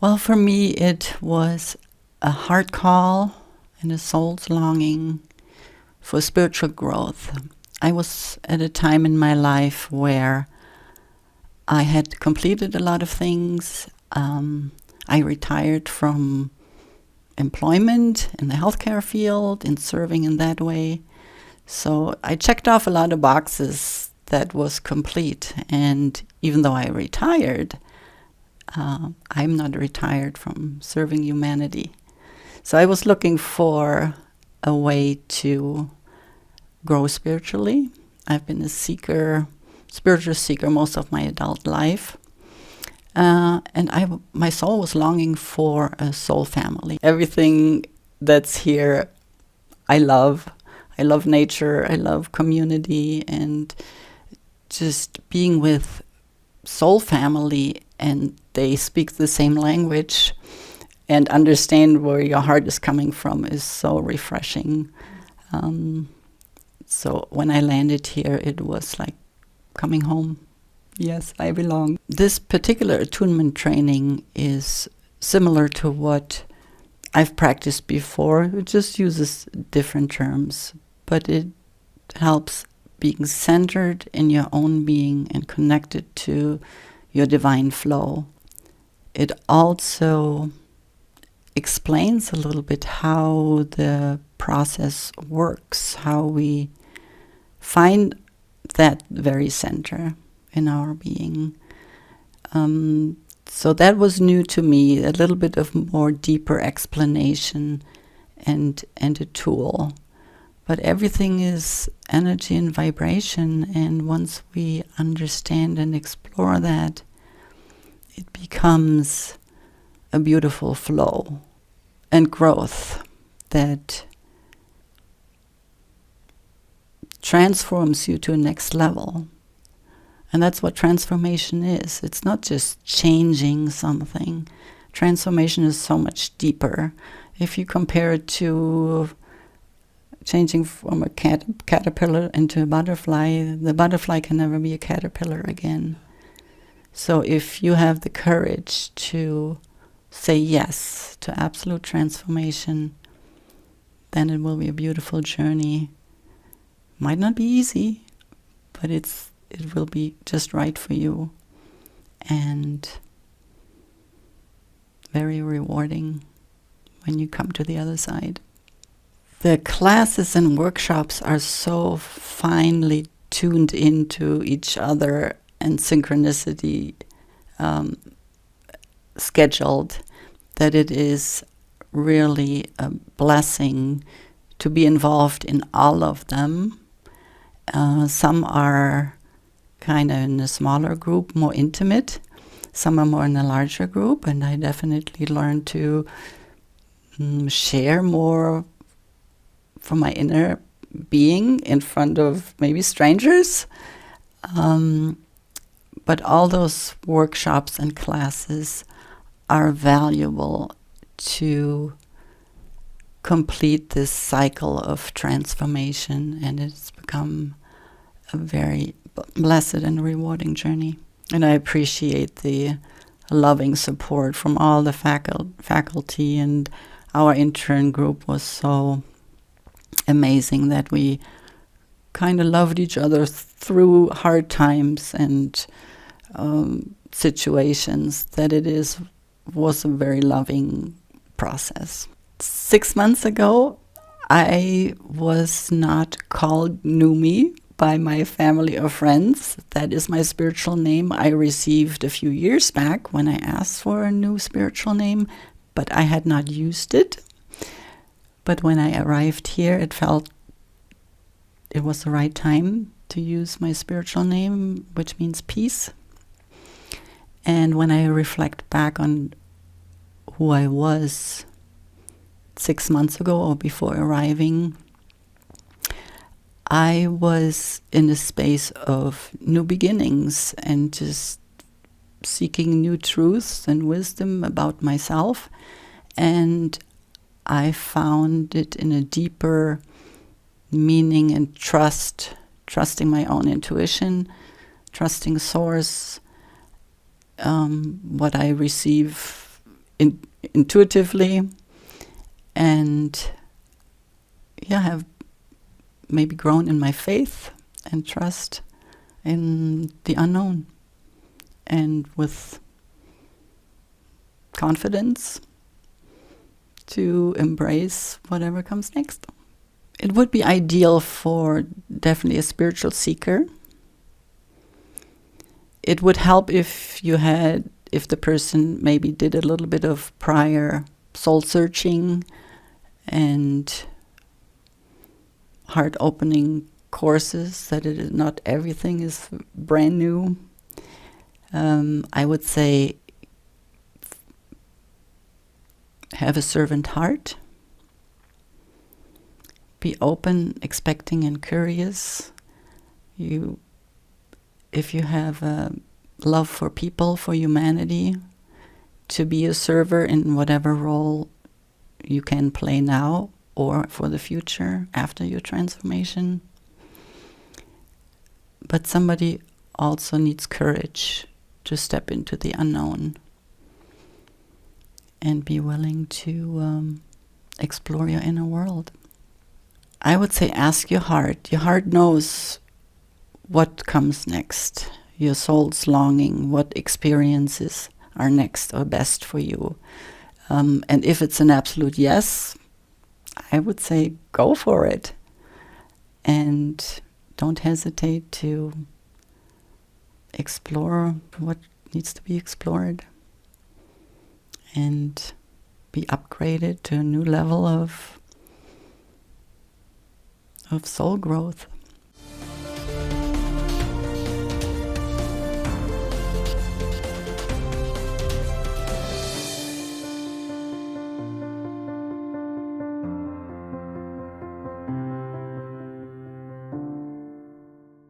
Well, for me, it was a heart call and a soul's longing for spiritual growth. I was at a time in my life where I had completed a lot of things. I retired from employment in the healthcare field and serving in that way. So I checked off a lot of boxes that was complete. And even though I retired, I'm not retired from serving humanity. So I was looking for a way to grow spiritually. I've been a seeker, spiritual seeker most of my adult life. And my soul was longing for a soul family. Everything that's here, I love. I love nature, I love community, and just being with soul family, and they speak the same language and understand where your heart is coming from is so refreshing. So when I landed here, it was like coming home. Yes, I belong. This particular attunement training is similar to what I've practiced before. It just uses different terms, but it helps being centered in your own being and connected to your divine flow. It also explains a little bit how the process works, how we find that very center in our being. So that was new to me, a little bit of more deeper explanation and a tool. But everything is energy and vibration, and once we understand and explore that, it becomes a beautiful flow and growth that transforms you to a next level. And that's what transformation is. It's not just changing something. Transformation is so much deeper. If you compare it to changing from a caterpillar into a butterfly, the butterfly can never be a caterpillar again. So if you have the courage to say yes to absolute transformation, then it will be a beautiful journey. Might not be easy, but it will be just right for you and very rewarding when you come to the other side. The classes and workshops are so finely tuned into each other and synchronicity scheduled that it is really a blessing to be involved in all of them. Some are kind of in a smaller group, more intimate. Some are more in a larger group, and I definitely learned to share more from my inner being in front of maybe strangers. But all those workshops and classes are valuable to complete this cycle of transformation, and it's become a very blessed and rewarding journey. And I appreciate the loving support from all the faculty, and our intern group was so amazing that we kind of loved each other through hard times and situations, that was a very loving process. 6 months ago, I was not called Numi by my family or friends. That is my spiritual name I received a few years back when I asked for a new spiritual name, but I had not used it. But when I arrived here, it felt it was the right time to use my spiritual name, which means peace. And when I reflect back on who I was 6 months ago or before arriving, I was in a space of new beginnings and just seeking new truths and wisdom about myself. And I found it in a deeper meaning and trusting my own intuition, trusting source. What I receive intuitively, and have maybe grown in my faith and trust in the unknown, and with confidence to embrace whatever comes next. It would be ideal for definitely a spiritual seeker. It would help if the person maybe did a little bit of prior soul searching and heart opening courses, that not everything is brand new. I would say have a servant heart. Be open, expecting, and curious. If you have a love for people, for humanity, to be a server in whatever role you can play now or for the future after your transformation. But somebody also needs courage to step into the unknown and be willing to explore your inner world. I would say ask your heart. Your heart knows what comes next, your soul's longing, what experiences are next or best for you. And if it's an absolute yes, I would say go for it. And don't hesitate to explore what needs to be explored and be upgraded to a new level of soul growth.